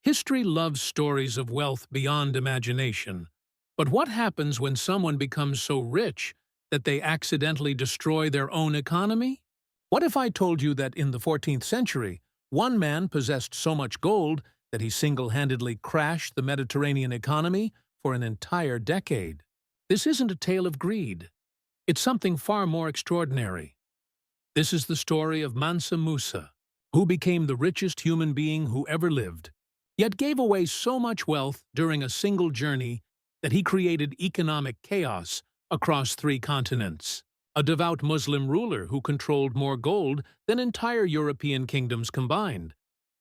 History loves stories of wealth beyond imagination. But what happens when someone becomes so rich that they accidentally destroy their own economy? What if I told you that in the 14th century, one man possessed so much gold that he single-handedly crashed the Mediterranean economy for an entire decade? This isn't a tale of greed. It's something far more extraordinary. This is the story of Mansa Musa, who became the richest human being who ever lived, yet gave away so much wealth during a single journey that he created economic chaos across 3 continents. A devout Muslim ruler who controlled more gold than entire European kingdoms combined,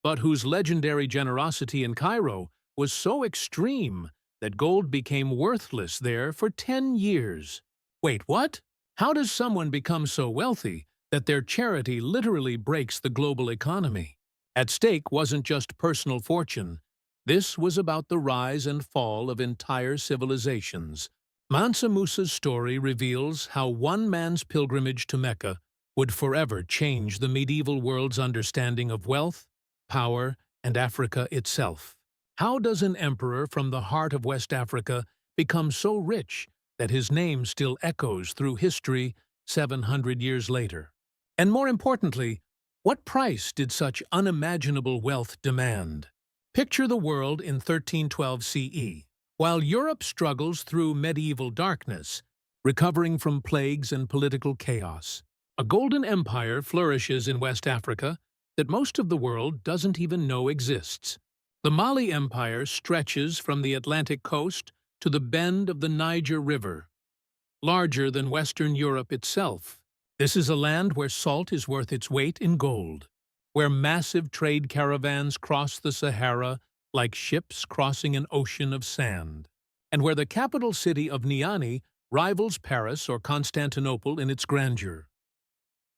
but whose legendary generosity in Cairo was so extreme that gold became worthless there for 10 years. Wait, what? How does someone become so wealthy that their charity literally breaks the global economy? At stake wasn't just personal fortune. This was about the rise and fall of entire civilizations. Mansa Musa's story reveals how one man's pilgrimage to Mecca would forever change the medieval world's understanding of wealth, power, and Africa itself. How does an emperor from the heart of West Africa become so rich that his name still echoes through history 700 years later? And more importantly, what price did such unimaginable wealth demand? Picture the world in 1312 CE. While Europe struggles through medieval darkness, recovering from plagues and political chaos, a golden empire flourishes in West Africa that most of the world doesn't even know exists. The Mali Empire stretches from the Atlantic coast to the bend of the Niger River, larger than Western Europe itself. This is a land where salt is worth its weight in gold, where massive trade caravans cross the Sahara like ships crossing an ocean of sand, and where the capital city of Niani rivals Paris or Constantinople in its grandeur.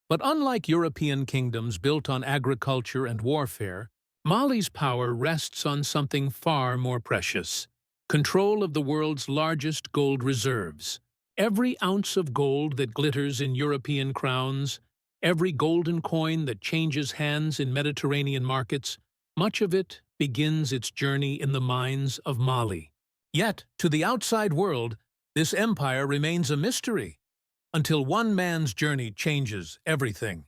But unlike European kingdoms built on agriculture and warfare, Mali's power rests on something far more precious: control of the world's largest gold reserves. Every ounce of gold that glitters in European crowns, every golden coin that changes hands in Mediterranean markets, much of it begins its journey in the mines of Mali. Yet, to the outside world, this empire remains a mystery, until one man's journey changes everything.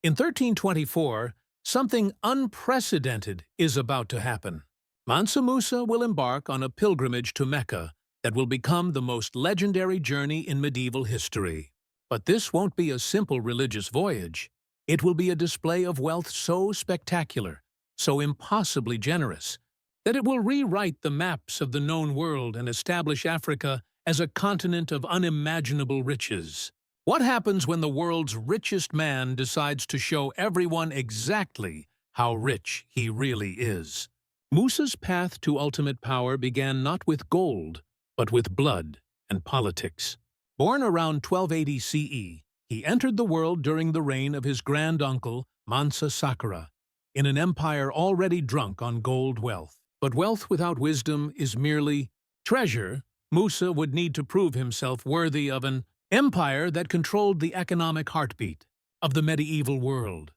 In 1324, something unprecedented is about to happen. Mansa Musa will embark on a pilgrimage to Mecca that will become the most legendary journey in medieval history. But this won't be a simple religious voyage. It will be a display of wealth so spectacular, so impossibly generous, that it will rewrite the maps of the known world and establish Africa as a continent of unimaginable riches. What happens when the world's richest man decides to show everyone exactly how rich he really is? Musa's path to ultimate power began not with gold, but with blood and politics. Born around 1280 CE, he entered the world during the reign of his grand-uncle, Mansa Sakara, in an empire already drunk on gold wealth. But wealth without wisdom is merely treasure. Musa would need to prove himself worthy of an empire that controlled the economic heartbeat of the medieval world.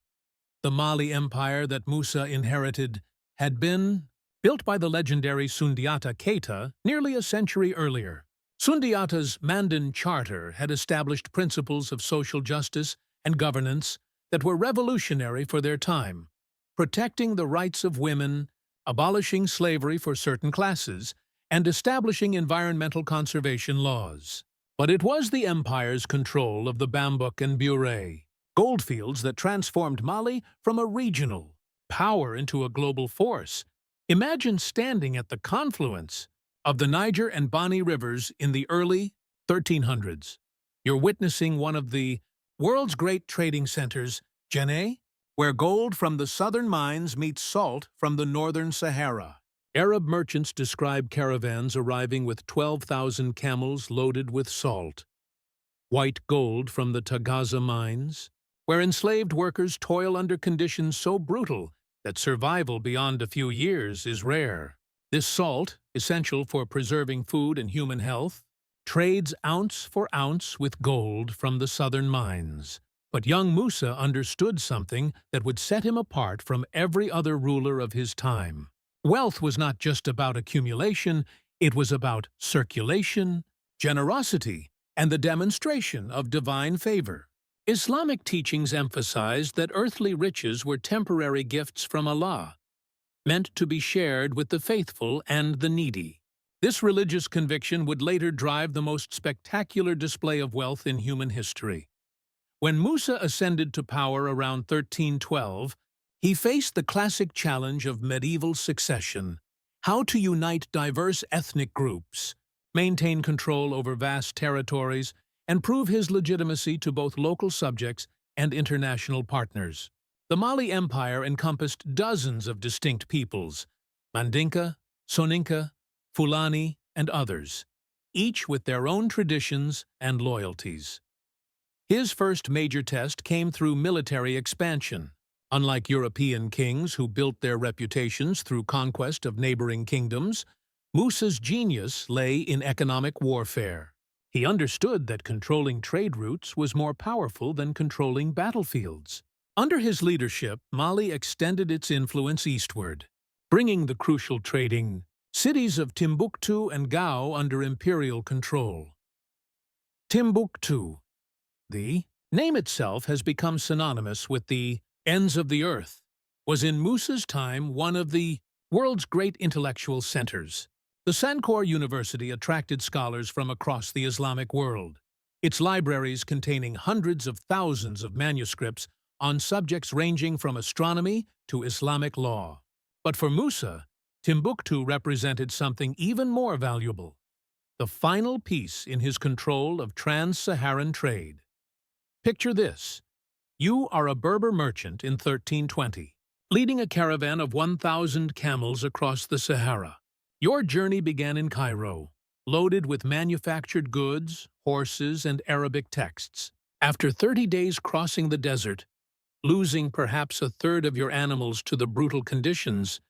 The Mali Empire that Musa inherited had been built by the legendary Sundiata Keita nearly a century earlier. Sundiata's Mandan Charter had established principles of social justice and governance that were revolutionary for their time, protecting the rights of women, abolishing slavery for certain classes, and establishing environmental conservation laws. But it was the empire's control of the Bambouk and Bure goldfields that transformed Mali from a regional power into a global force. Imagine standing at the confluence of the Niger and Bani rivers in the early 1300s. You're witnessing one of the world's great trading centers, Djenné, where gold from the southern mines meets salt from the northern Sahara. Arab merchants describe caravans arriving with 12,000 camels loaded with salt. White gold from the Tagaza mines, where enslaved workers toil under conditions so brutal that survival beyond a few years is rare. This salt, essential for preserving food and human health, trades ounce for ounce with gold from the southern mines. But young Musa understood something that would set him apart from every other ruler of his time. Wealth was not just about accumulation, it was about circulation, generosity, and the demonstration of divine favor. Islamic teachings emphasized that earthly riches were temporary gifts from Allah, meant to be shared with the faithful and the needy. This religious conviction would later drive the most spectacular display of wealth in human history. When Musa ascended to power around 1312, he faced the classic challenge of medieval succession: how to unite diverse ethnic groups, maintain control over vast territories, and prove his legitimacy to both local subjects and international partners. The Mali Empire encompassed dozens of distinct peoples: Mandinka, Soninka, Fulani, and others, each with their own traditions and loyalties. His first major test came through military expansion. Unlike European kings who built their reputations through conquest of neighboring kingdoms, Musa's genius lay in economic warfare. He understood that controlling trade routes was more powerful than controlling battlefields. Under his leadership, Mali extended its influence eastward, bringing the crucial trading cities of Timbuktu and Gao under imperial control. Timbuktu. The name itself has become synonymous with the ends of the earth, was in Musa's time one of the world's great intellectual centers. The Sankore University attracted scholars from across the Islamic world, its libraries containing hundreds of thousands of manuscripts on subjects ranging from astronomy to Islamic law. But for Musa, Timbuktu represented something even more valuable: the final piece in his control of trans-Saharan trade. Picture this. You are a Berber merchant in 1320, leading a caravan of 1,000 camels across the Sahara. Your journey began in Cairo, loaded with manufactured goods, horses, and Arabic texts. After 30 days crossing the desert, losing perhaps a third of your animals to the brutal conditions,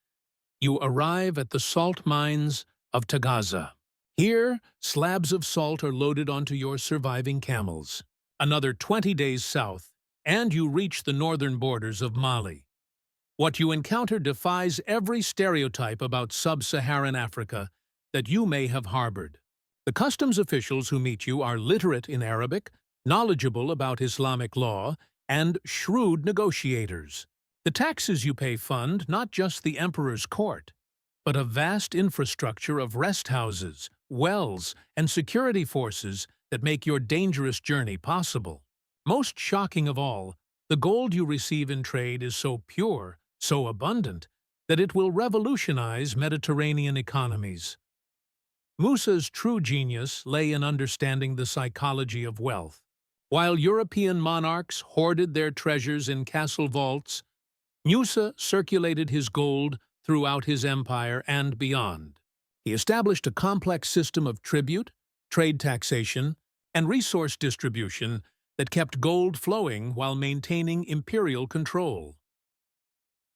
you arrive at the salt mines of Tagaza. Here, slabs of salt are loaded onto your surviving camels. Another 20 days south, and you reach the northern borders of Mali. What you encounter defies every stereotype about sub-Saharan Africa that you may have harbored. The customs officials who meet you are literate in Arabic, knowledgeable about Islamic law, and shrewd negotiators. The taxes you pay fund not just the emperor's court, but a vast infrastructure of rest houses, wells, and security forces that make your dangerous journey possible. Most shocking of all, the gold you receive in trade is so pure, so abundant, that it will revolutionize Mediterranean economies. Musa's true genius lay in understanding the psychology of wealth. While European monarchs hoarded their treasures in castle vaults, Musa circulated his gold throughout his empire and beyond. He established a complex system of tribute, trade taxation, and resource distribution that kept gold flowing while maintaining imperial control.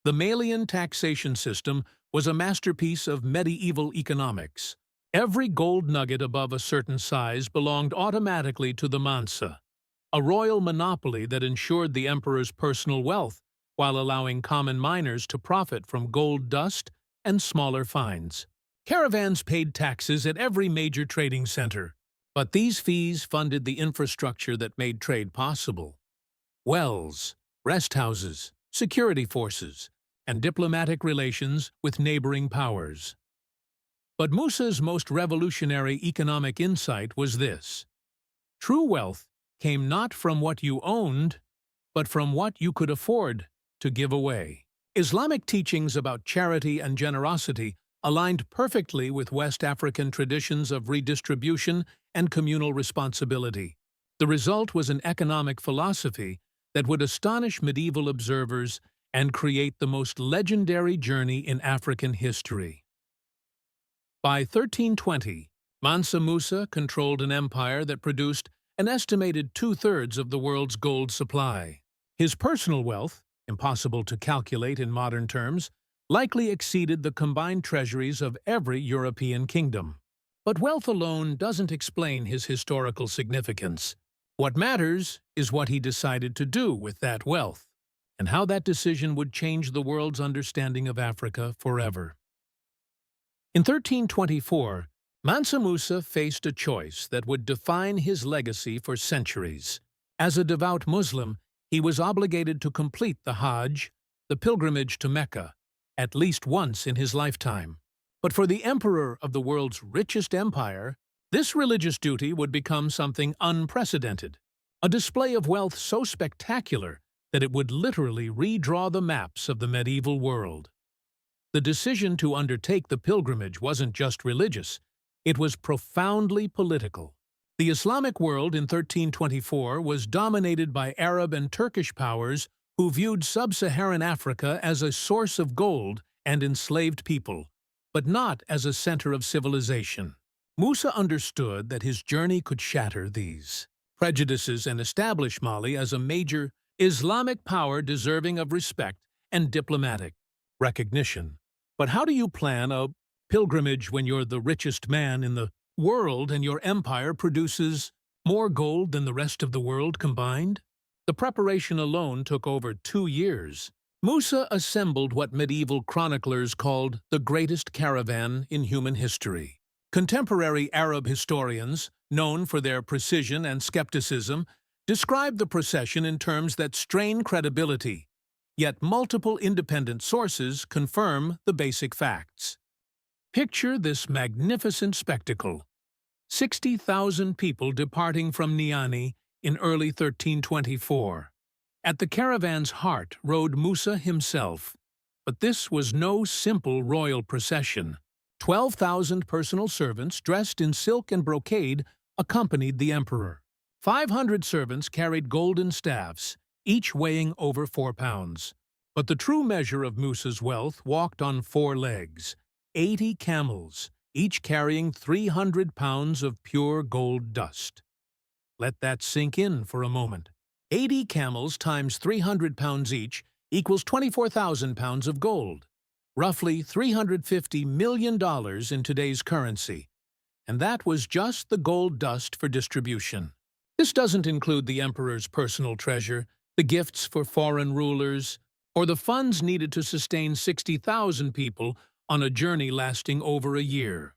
The Malian taxation system was a masterpiece of medieval economics. Every gold nugget above a certain size belonged automatically to the Mansa, a royal monopoly that ensured the emperor's personal wealth while allowing common miners to profit from gold dust and smaller fines. Caravans paid taxes at every major trading center, but these fees funded the infrastructure that made trade possible: wells, rest houses, security forces, and diplomatic relations with neighboring powers. But Musa's most revolutionary economic insight was this: true wealth came not from what you owned, but from what you could afford to give away. Islamic teachings about charity and generosity aligned perfectly with West African traditions of redistribution and communal responsibility. The result was an economic philosophy that would astonish medieval observers and create the most legendary journey in African history. By 1320, Mansa Musa controlled an empire that produced an estimated two-thirds of the world's gold supply. His personal wealth, impossible to calculate in modern terms, likely exceeded the combined treasuries of every European kingdom. But wealth alone doesn't explain his historical significance. What matters is what he decided to do with that wealth, and how that decision would change the world's understanding of Africa forever. In 1324, Mansa Musa faced a choice that would define his legacy for centuries. As a devout Muslim, he was obligated to complete the Hajj, the pilgrimage to Mecca, at least once in his lifetime. But for the emperor of the world's richest empire, this religious duty would become something unprecedented, a display of wealth so spectacular that it would literally redraw the maps of the medieval world. The decision to undertake the pilgrimage wasn't just religious, it was profoundly political. The Islamic world in 1324 was dominated by Arab and Turkish powers who viewed sub-Saharan Africa as a source of gold and enslaved people, but not as a center of civilization. Musa understood that his journey could shatter these prejudices and establish Mali as a major Islamic power deserving of respect and diplomatic recognition. But how do you plan a pilgrimage when you're the richest man in the world and your empire produces more gold than the rest of the world combined? The preparation alone took over 2 years. Musa assembled what medieval chroniclers called the greatest caravan in human history. Contemporary Arab historians, known for their precision and skepticism, describe the procession in terms that strain credibility, yet multiple independent sources confirm the basic facts. Picture this magnificent spectacle. 60,000 people departing from Niani in early 1324. At the caravan's heart rode Musa himself. But this was no simple royal procession. 12,000 personal servants dressed in silk and brocade accompanied the emperor. 500 servants carried golden staffs, each weighing over 4 pounds. But the true measure of Musa's wealth walked on 4 legs. 80 camels, each carrying 300 pounds of pure gold dust. Let that sink in for a moment. 80 camels times 300 pounds each equals 24,000 pounds of gold, roughly $350 million in today's currency. And that was just the gold dust for distribution. This doesn't include the emperor's personal treasure, the gifts for foreign rulers, or the funds needed to sustain 60,000 people on a journey lasting over a year.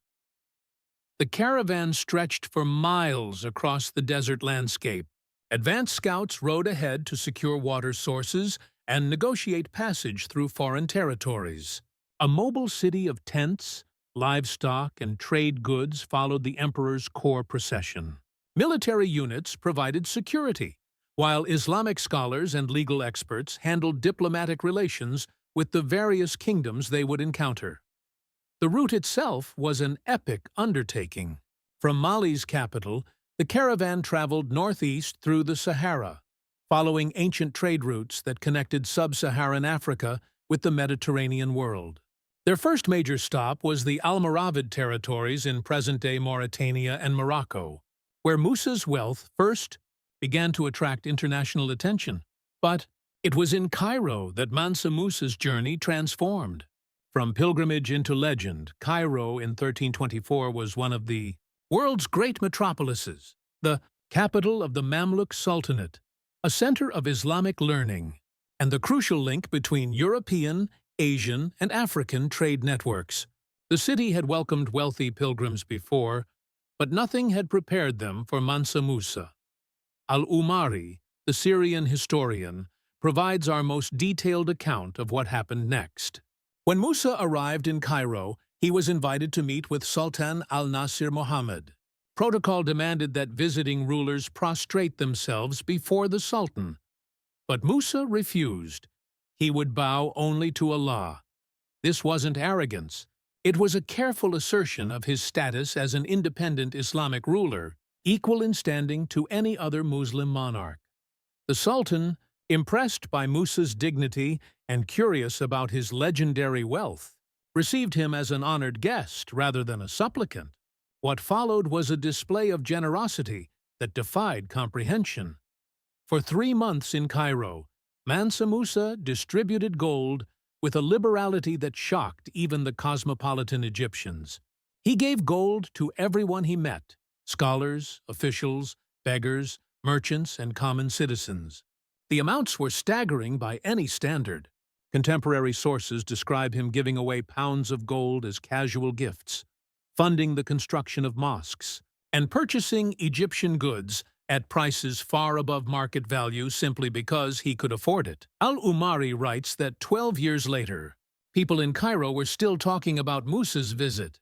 The caravan stretched for miles across the desert landscape. Advanced scouts rode ahead to secure water sources and negotiate passage through foreign territories. A mobile city of tents, livestock, and trade goods followed the emperor's core procession. Military units provided security, while Islamic scholars and legal experts handled diplomatic relations with the various kingdoms they would encounter. The route itself was an epic undertaking. From Mali's capital, the caravan traveled northeast through the Sahara, following ancient trade routes that connected sub-Saharan Africa with the Mediterranean world. Their first major stop was the Almoravid territories in present-day Mauritania and Morocco, where Musa's wealth first began to attract international attention. But it was in Cairo that Mansa Musa's journey transformed. From pilgrimage into legend, Cairo in 1324 was one of the world's great metropolises, the capital of the Mamluk Sultanate, a center of Islamic learning, and the crucial link between European, Asian, and African trade networks. The city had welcomed wealthy pilgrims before, but nothing had prepared them for Mansa Musa. Al-Umari, the Syrian historian, provides our most detailed account of what happened next. When Musa arrived in Cairo, he was invited to meet with Sultan al-Nasir Muhammad. Protocol demanded that visiting rulers prostrate themselves before the Sultan. But Musa refused. He would bow only to Allah. This wasn't arrogance. It was a careful assertion of his status as an independent Islamic ruler, equal in standing to any other Muslim monarch. The Sultan, impressed by Musa's dignity and curious about his legendary wealth, received him as an honored guest rather than a supplicant. What followed was a display of generosity that defied comprehension. For 3 months in Cairo, Mansa Musa distributed gold with a liberality that shocked even the cosmopolitan Egyptians. He gave gold to everyone he met: scholars, officials, beggars, merchants, and common citizens. The amounts were staggering by any standard. Contemporary sources describe him giving away pounds of gold as casual gifts, funding the construction of mosques, and purchasing Egyptian goods at prices far above market value simply because he could afford it. Al-Umari writes that 12 years later, people in Cairo were still talking about Musa's visit.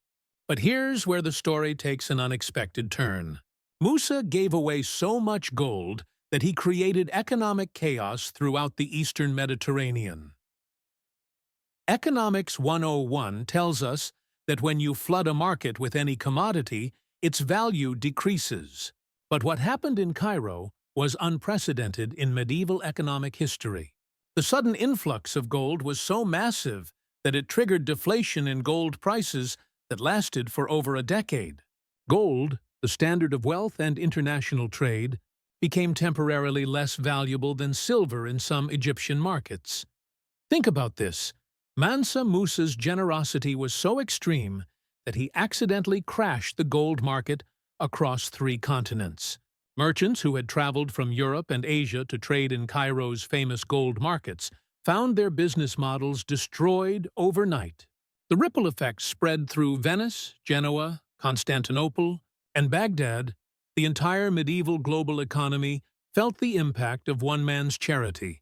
But here's where the story takes an unexpected turn. Musa gave away so much gold that he created economic chaos throughout the Eastern Mediterranean. Economics 101 tells us that when you flood a market with any commodity, its value decreases. But what happened in Cairo was unprecedented in medieval economic history. The sudden influx of gold was so massive that it triggered deflation in gold prices that lasted for over a decade. Gold, the standard of wealth and international trade, became temporarily less valuable than silver in some Egyptian markets. Think about this. Mansa Musa's generosity was so extreme that he accidentally crashed the gold market across 3 continents. Merchants who had traveled from Europe and Asia to trade in Cairo's famous gold markets found their business models destroyed overnight. The ripple effects spread through Venice, Genoa, Constantinople, and Baghdad. The entire medieval global economy felt the impact of one man's charity.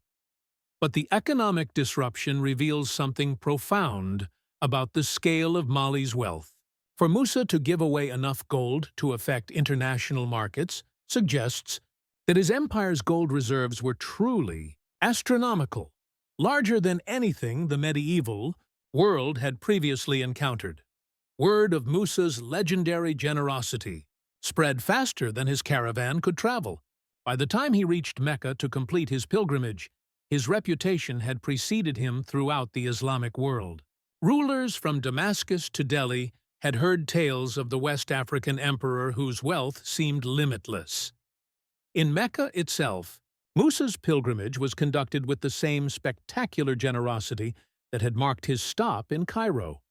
But the economic disruption reveals something profound about the scale of Mali's wealth. For Musa to give away enough gold to affect international markets suggests that his empire's gold reserves were truly astronomical, larger than anything the medieval world had previously encountered. Word of Musa's legendary generosity spread faster than his caravan could travel. By the time he reached Mecca to complete his pilgrimage, his reputation had preceded him throughout the Islamic world. Rulers from Damascus to Delhi had heard tales of the West African emperor whose wealth seemed limitless. In Mecca itself, Musa's pilgrimage was conducted with the same spectacular generosity that had marked his stop in Cairo.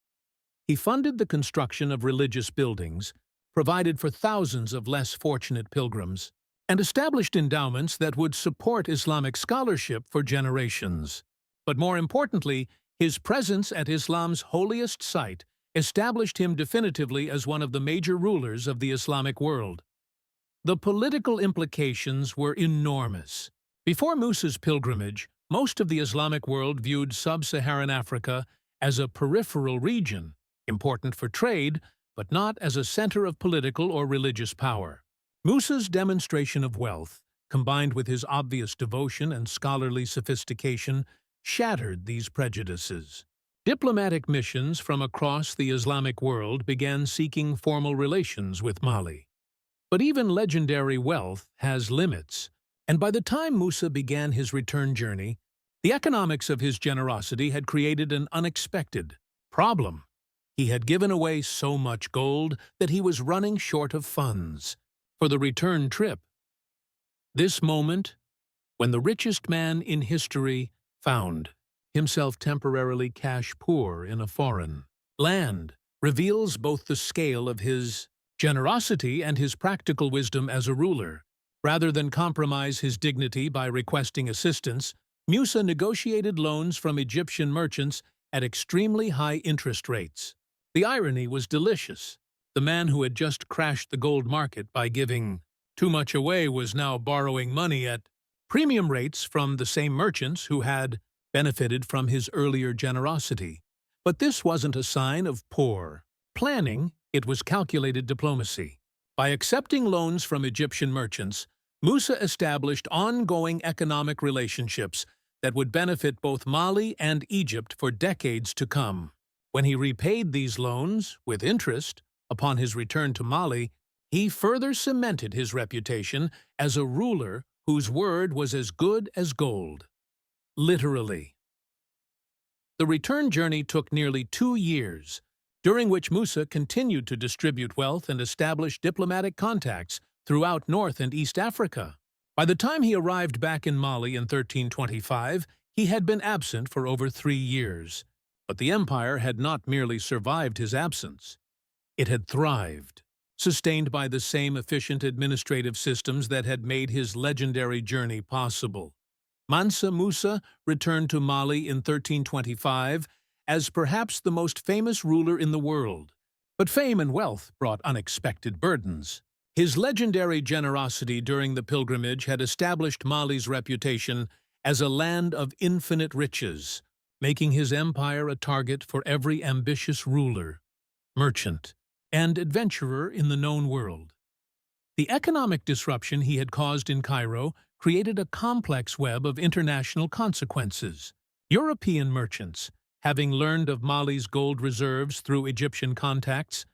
He funded the construction of religious buildings, provided for thousands of less fortunate pilgrims, and established endowments that would support Islamic scholarship for generations. But more importantly, his presence at Islam's holiest site established him definitively as one of the major rulers of the Islamic world. The political implications were enormous. Before Musa's pilgrimage, most of the Islamic world viewed sub-Saharan Africa as a peripheral region, important for trade, but not as a center of political or religious power. Musa's demonstration of wealth, combined with his obvious devotion and scholarly sophistication, shattered these prejudices. Diplomatic missions from across the Islamic world began seeking formal relations with Mali. But even legendary wealth has limits, and by the time Musa began his return journey, the economics of his generosity had created an unexpected problem. He had given away so much gold that he was running short of funds for the return trip. This moment, when the richest man in history found himself temporarily cash poor in a foreign land, reveals both the scale of his generosity and his practical wisdom as a ruler. Rather than compromise his dignity by requesting assistance, Musa negotiated loans from Egyptian merchants at extremely high interest rates. The irony was delicious. The man who had just crashed the gold market by giving too much away was now borrowing money at premium rates from the same merchants who had benefited from his earlier generosity. But this wasn't a sign of poor planning, it was calculated diplomacy. By accepting loans from Egyptian merchants, Musa established ongoing economic relationships that would benefit both Mali and Egypt for decades to come. When he repaid these loans, with interest, upon his return to Mali, he further cemented his reputation as a ruler whose word was as good as gold. Literally. The return journey took nearly 2 years, during which Musa continued to distribute wealth and establish diplomatic contacts throughout North and East Africa. By the time he arrived back in Mali in 1325, he had been absent for over 3 years. But the empire had not merely survived his absence. It had thrived, sustained by the same efficient administrative systems that had made his legendary journey possible. Mansa Musa returned to Mali in 1325 as perhaps the most famous ruler in the world. But fame and wealth brought unexpected burdens. His legendary generosity during the pilgrimage had established Mali's reputation as a land of infinite riches, making his empire a target for every ambitious ruler, merchant, and adventurer in the known world. The economic disruption he had caused in Cairo created a complex web of international consequences. European merchants, having learned of Mali's gold reserves through Egyptian contacts,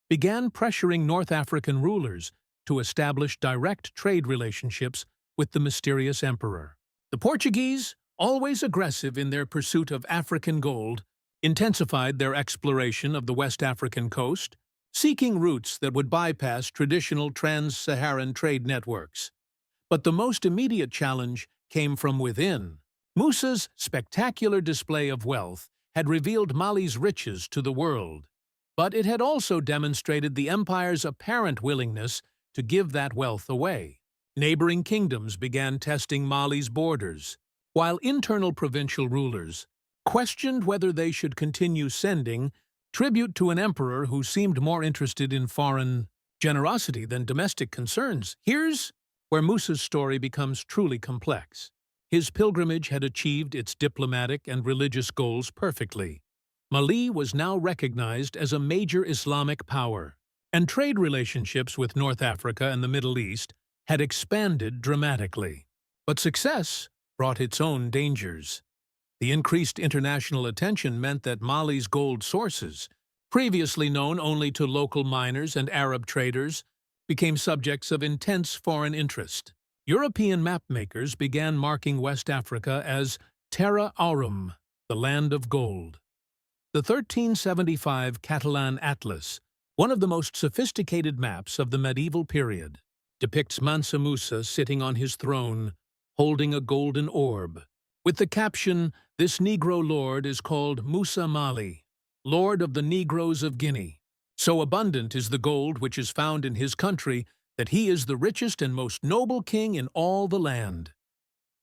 began pressuring North African rulers to establish direct trade relationships with the mysterious emperor. The Portuguese, always aggressive in their pursuit of African gold, intensified their exploration of the West African coast, seeking routes that would bypass traditional trans-Saharan trade networks. But the most immediate challenge came from within. Musa's spectacular display of wealth had revealed Mali's riches to the world, but it had also demonstrated the empire's apparent willingness to give that wealth away. Neighboring kingdoms began testing Mali's borders, while internal provincial rulers questioned whether they should continue sending tribute to an emperor who seemed more interested in foreign generosity than domestic concerns. Here's where Musa's story becomes truly complex. His pilgrimage had achieved its diplomatic and religious goals perfectly. Mali was now recognized as a major Islamic power, and trade relationships with North Africa and the Middle East had expanded dramatically. But success brought its own dangers. The increased international attention meant that Mali's gold sources, previously known only to local miners and Arab traders, became subjects of intense foreign interest. European mapmakers began marking West Africa as Terra Aurum, the land of gold. The 1375 Catalan Atlas, one of the most sophisticated maps of the medieval period, depicts Mansa Musa sitting on his throne, holding a golden orb, with the caption, "This Negro lord is called Musa Mali, Lord of the Negroes of Guinea. So abundant is the gold which is found in his country that he is the richest and most noble king in all the land."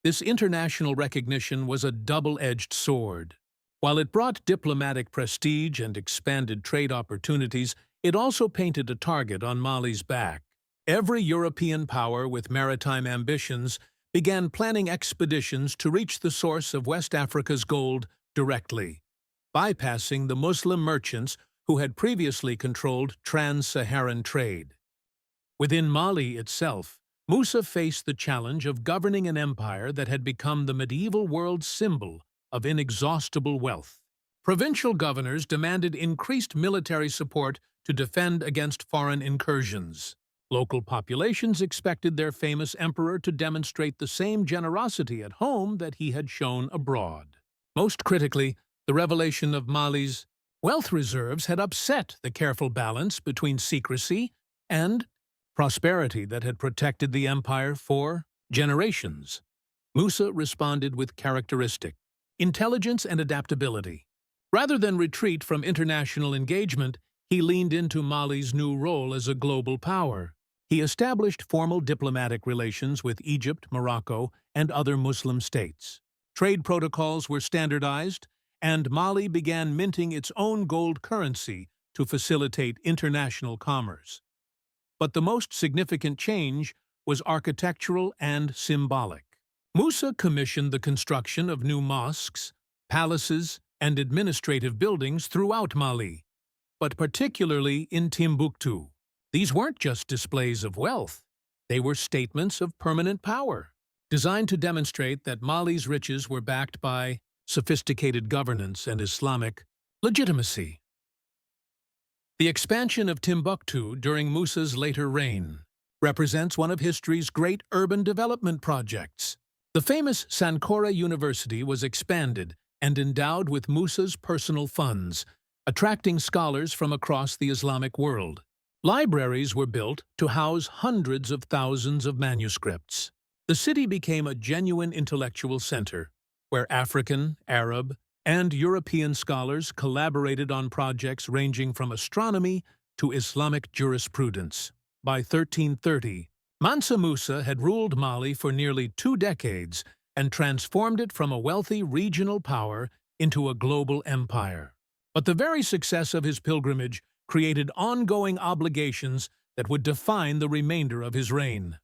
This international recognition was a double-edged sword. While it brought diplomatic prestige and expanded trade opportunities, it also painted a target on Mali's back. Every European power with maritime ambitions began planning expeditions to reach the source of West Africa's gold directly, bypassing the Muslim merchants who had previously controlled trans-Saharan trade. Within Mali itself, Musa faced the challenge of governing an empire that had become the medieval world's symbol of inexhaustible wealth. Provincial governors demanded increased military support to defend against foreign incursions. Local populations expected their famous emperor to demonstrate the same generosity at home that he had shown abroad. Most critically, the revelation of Mali's wealth reserves had upset the careful balance between secrecy and prosperity that had protected the empire for generations. Musa responded with characteristic intelligence and adaptability. Rather than retreat from international engagement, he leaned into Mali's new role as a global power. He established formal diplomatic relations with Egypt, Morocco, and other Muslim states. Trade protocols were standardized, and Mali began minting its own gold currency to facilitate international commerce. But the most significant change was architectural and symbolic. Musa commissioned the construction of new mosques, palaces, and administrative buildings throughout Mali, but particularly in Timbuktu. These weren't just displays of wealth, they were statements of permanent power, designed to demonstrate that Mali's riches were backed by sophisticated governance and Islamic legitimacy. The expansion of Timbuktu during Musa's later reign represents one of history's great urban development projects. The famous Sankora University was expanded and endowed with Musa's personal funds, attracting scholars from across the Islamic world. Libraries were built to house hundreds of thousands of manuscripts. The city became a genuine intellectual center, where African, Arab, and European scholars collaborated on projects ranging from astronomy to Islamic jurisprudence. By 1330, Mansa Musa had ruled Mali for nearly 2 decades and transformed it from a wealthy regional power into a global empire. But the very success of his pilgrimage created ongoing obligations that would define the remainder of his reign.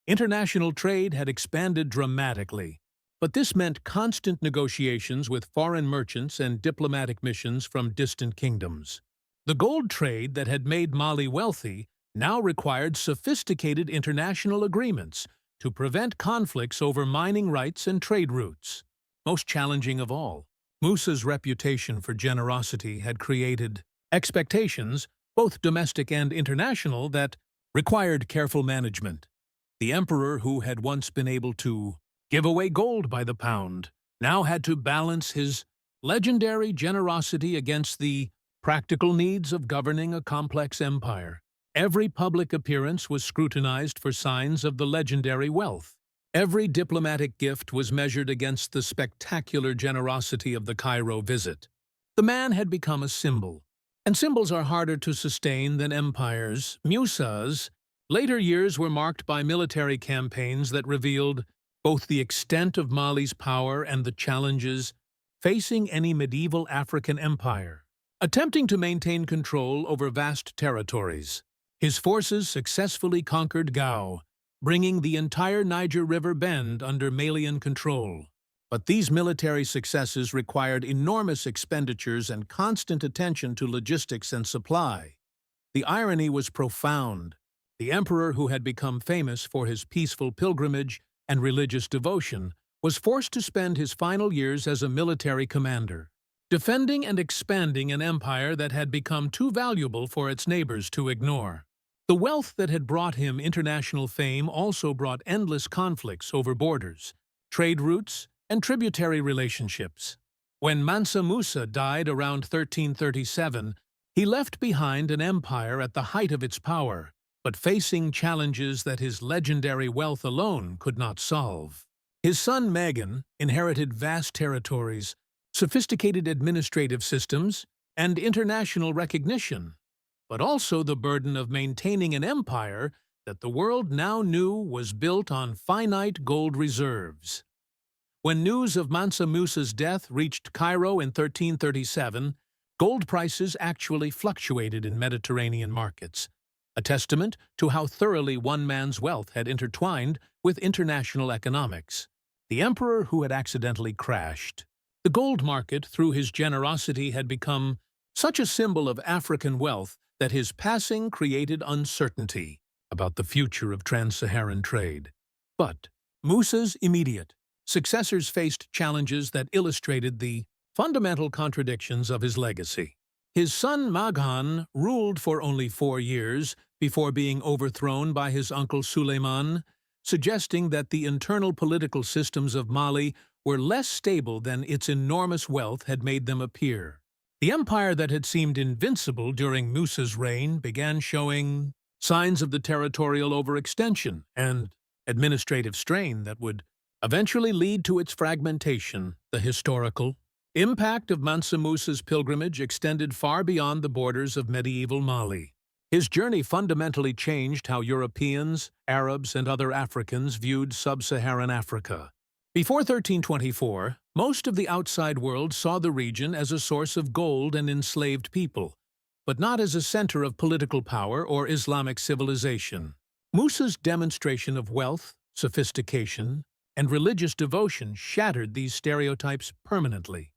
International trade had expanded dramatically, but this meant constant negotiations with foreign merchants and diplomatic missions from distant kingdoms. The gold trade that had made Mali wealthy now required sophisticated international agreements to prevent conflicts over mining rights and trade routes. Most challenging of all, Musa's reputation for generosity had created expectations, both domestic and international, that required careful management. The emperor, who had once been able to give away gold by the pound, now had to balance his legendary generosity against the practical needs of governing a complex empire. Every public appearance was scrutinized for signs of the legendary wealth. Every diplomatic gift was measured against the spectacular generosity of the Cairo visit. The man had become a symbol, and symbols are harder to sustain than empires. Musa's later years were marked by military campaigns that revealed both the extent of Mali's power and the challenges facing any medieval African empire. Attempting to maintain control over vast territories, his forces successfully conquered Gao, bringing the entire Niger River bend under Malian control. But these military successes required enormous expenditures and constant attention to logistics and supply. The irony was profound. The emperor, who had become famous for his peaceful pilgrimage and religious devotion, was forced to spend his final years as a military commander, defending and expanding an empire that had become too valuable for its neighbors to ignore. The wealth that had brought him international fame also brought endless conflicts over borders, trade routes, and tributary relationships. When Mansa Musa died around 1337, he left behind an empire at the height of its power, but facing challenges that his legendary wealth alone could not solve. His son Megan inherited vast territories, sophisticated administrative systems, and international recognition, but also the burden of maintaining an empire that the world now knew was built on finite gold reserves. When news of Mansa Musa's death reached Cairo in 1337, gold prices actually fluctuated in Mediterranean markets, a testament to how thoroughly one man's wealth had intertwined with international economics. The emperor who had accidentally crashed. The gold market, through his generosity, had become such a symbol of African wealth that his passing created uncertainty about the future of trans-Saharan trade. But Musa's immediate successors faced challenges that illustrated the fundamental contradictions of his legacy. His son Maghan ruled for only 4 years before being overthrown by his uncle Suleiman, suggesting that the internal political systems of Mali were less stable than its enormous wealth had made them appear. The empire that had seemed invincible during Musa's reign began showing signs of the territorial overextension and administrative strain that would eventually lead to its fragmentation. The historical impact of Mansa Musa's pilgrimage extended far beyond the borders of medieval Mali. His journey fundamentally changed how Europeans, Arabs, and other Africans viewed sub-Saharan Africa. Before 1324, most of the outside world saw the region as a source of gold and enslaved people, but not as a center of political power or Islamic civilization. Musa's demonstration of wealth, sophistication, and religious devotion shattered these stereotypes permanently.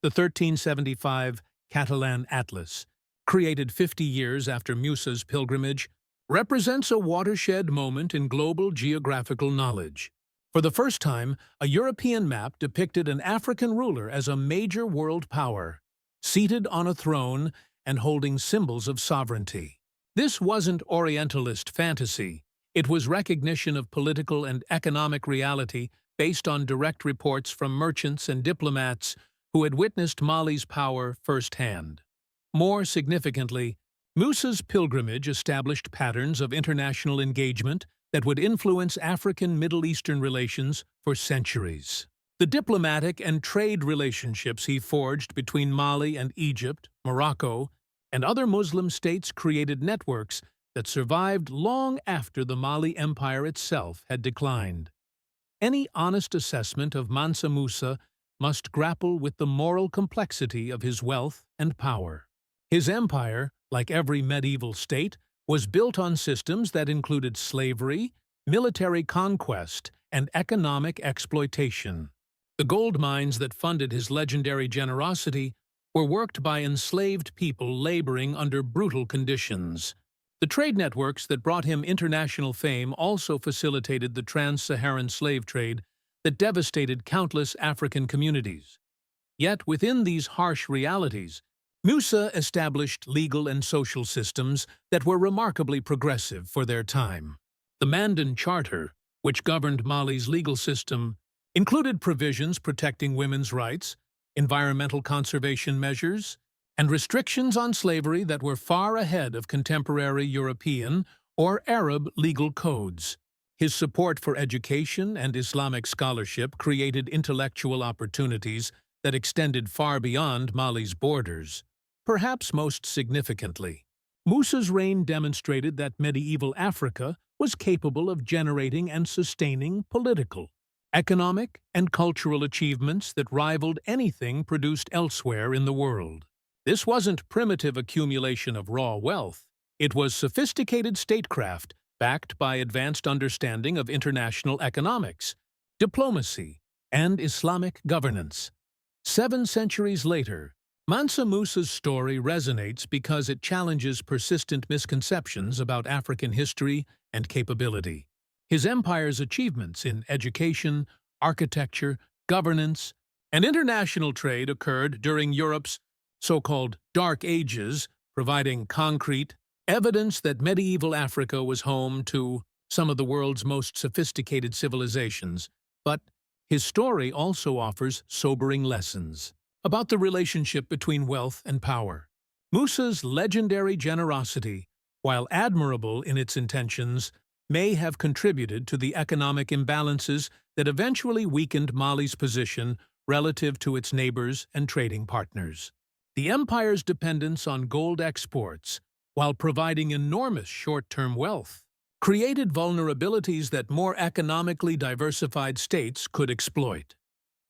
The 1375 Catalan Atlas, created 50 years after Musa's pilgrimage, represents a watershed moment in global geographical knowledge. For the first time, a European map depicted an African ruler as a major world power, seated on a throne and holding symbols of sovereignty. This wasn't Orientalist fantasy. It was recognition of political and economic reality based on direct reports from merchants and diplomats who had witnessed Mali's power firsthand. More significantly, Musa's pilgrimage established patterns of international engagement that would influence African-Middle Eastern relations for centuries. The diplomatic and trade relationships he forged between Mali and Egypt, Morocco, and other Muslim states created networks that survived long after the Mali Empire itself had declined. Any honest assessment of Mansa Musa must grapple with the moral complexity of his wealth and power. His empire, like every medieval state, was built on systems that included slavery, military conquest, and economic exploitation. The gold mines that funded his legendary generosity were worked by enslaved people laboring under brutal conditions. The trade networks that brought him international fame also facilitated the trans-Saharan slave trade that devastated countless African communities. Yet within these harsh realities, Musa established legal and social systems that were remarkably progressive for their time. The Mandan Charter, which governed Mali's legal system, included provisions protecting women's rights, environmental conservation measures, and restrictions on slavery that were far ahead of contemporary European or Arab legal codes. His support for education and Islamic scholarship created intellectual opportunities that extended far beyond Mali's borders. Perhaps most significantly, Musa's reign demonstrated that medieval Africa was capable of generating and sustaining political, economic, and cultural achievements that rivaled anything produced elsewhere in the world. This wasn't primitive accumulation of raw wealth. It was sophisticated statecraft backed by advanced understanding of international economics, diplomacy, and Islamic governance. 7 centuries later, Mansa Musa's story resonates because it challenges persistent misconceptions about African history and capability. His empire's achievements in education, architecture, governance, and international trade occurred during Europe's so-called Dark Ages, providing concrete evidence that medieval Africa was home to some of the world's most sophisticated civilizations. But his story also offers sobering lessons about the relationship between wealth and power. Musa's legendary generosity, while admirable in its intentions, may have contributed to the economic imbalances that eventually weakened Mali's position relative to its neighbors and trading partners. The empire's dependence on gold exports, while providing enormous short-term wealth, created vulnerabilities that more economically diversified states could exploit.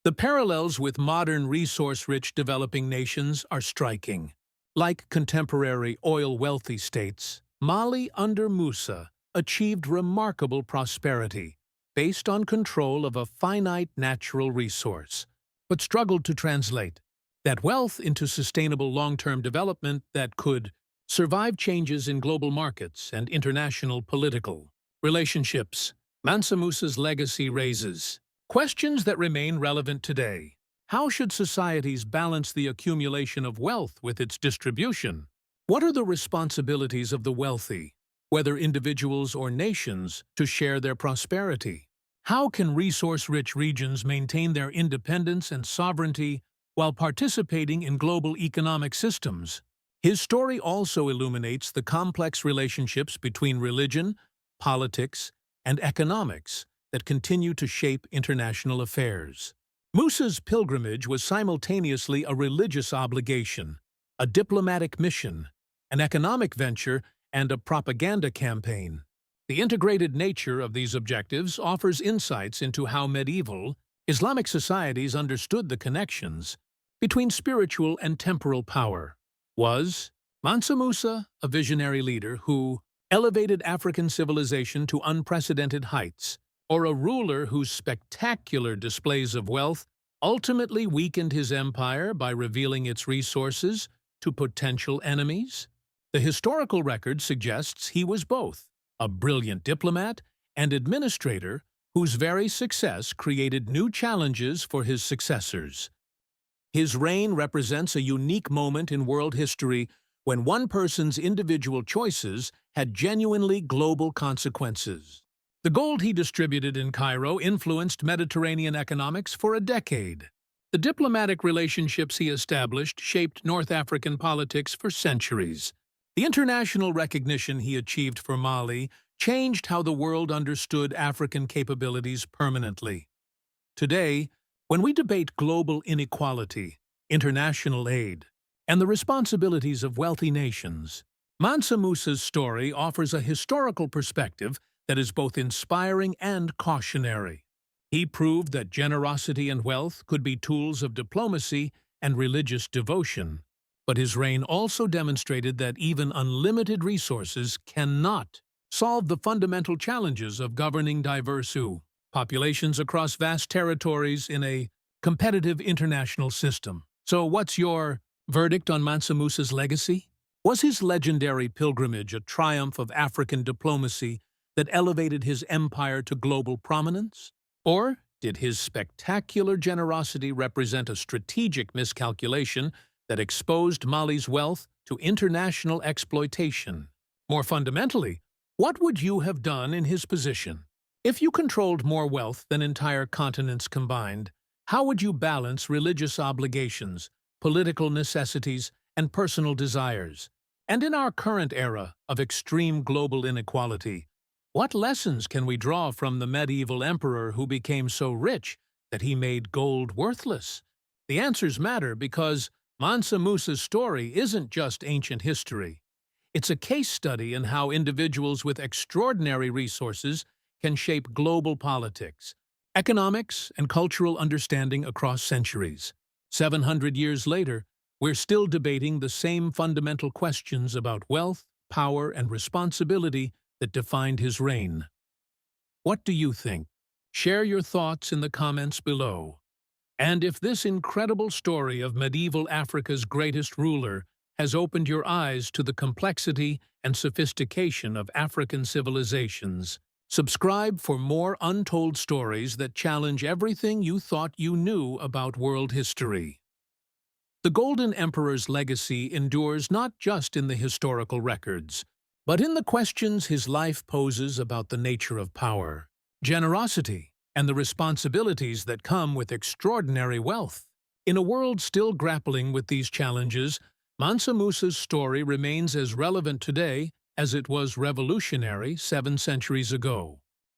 The parallels with modern resource-rich developing nations are striking. Like contemporary oil-wealthy states, Mali under Musa achieved remarkable prosperity based on control of a finite natural resource, but struggled to translate that wealth into sustainable long-term development that could survive changes in global markets and international political relationships. Mansa Musa's legacy raises questions that remain relevant today. How should societies balance the accumulation of wealth with its distribution? What are the responsibilities of the wealthy, whether individuals or nations, to share their prosperity? How can resource-rich regions maintain their independence and sovereignty while participating in global economic systems? His story also illuminates the complex relationships between religion, politics, and economics that continue to shape international affairs. Musa's pilgrimage was simultaneously a religious obligation, a diplomatic mission, an economic venture, and a propaganda campaign. The integrated nature of these objectives offers insights into how medieval Islamic societies understood the connections between spiritual and temporal power. Was Mansa Musa a visionary leader who elevated African civilization to unprecedented heights, or a ruler whose spectacular displays of wealth ultimately weakened his empire by revealing its resources to potential enemies? The historical record suggests he was both a brilliant diplomat and administrator whose very success created new challenges for his successors. His reign represents a unique moment in world history when one person's individual choices had genuinely global consequences. The gold he distributed in Cairo influenced Mediterranean economics for a decade. The diplomatic relationships he established shaped North African politics for centuries. The international recognition he achieved for Mali changed how the world understood African capabilities permanently. Today, when we debate global inequality, international aid, and the responsibilities of wealthy nations, Mansa Musa's story offers a historical perspective that is both inspiring and cautionary. He proved that generosity and wealth could be tools of diplomacy and religious devotion, but his reign also demonstrated that even unlimited resources cannot solve the fundamental challenges of governing diverse populations across vast territories in a competitive international system. So what's your verdict on Mansa Musa's legacy? Was his legendary pilgrimage a triumph of African diplomacy that elevated his empire to global prominence? Or did his spectacular generosity represent a strategic miscalculation that exposed Mali's wealth to international exploitation? More fundamentally, what would you have done in his position? If you controlled more wealth than entire continents combined, how would you balance religious obligations, political necessities, and personal desires? And in our current era of extreme global inequality, what lessons can we draw from the medieval emperor who became so rich that he made gold worthless? The answers matter because Mansa Musa's story isn't just ancient history. It's a case study in how individuals with extraordinary resources can shape global politics, economics, and cultural understanding across centuries. 700 years later, we're still debating the same fundamental questions about wealth, power, and responsibility that defined his reign. What do you think? Share your thoughts in the comments below. And if this incredible story of medieval Africa's greatest ruler has opened your eyes to the complexity and sophistication of African civilizations, subscribe for more untold stories that challenge everything you thought you knew about world history. The Golden Emperor's legacy endures not just in the historical records, but in the questions his life poses about the nature of power, generosity, and the responsibilities that come with extraordinary wealth. In a world still grappling with these challenges, Mansa Musa's story remains as relevant today as it was revolutionary 7 centuries ago.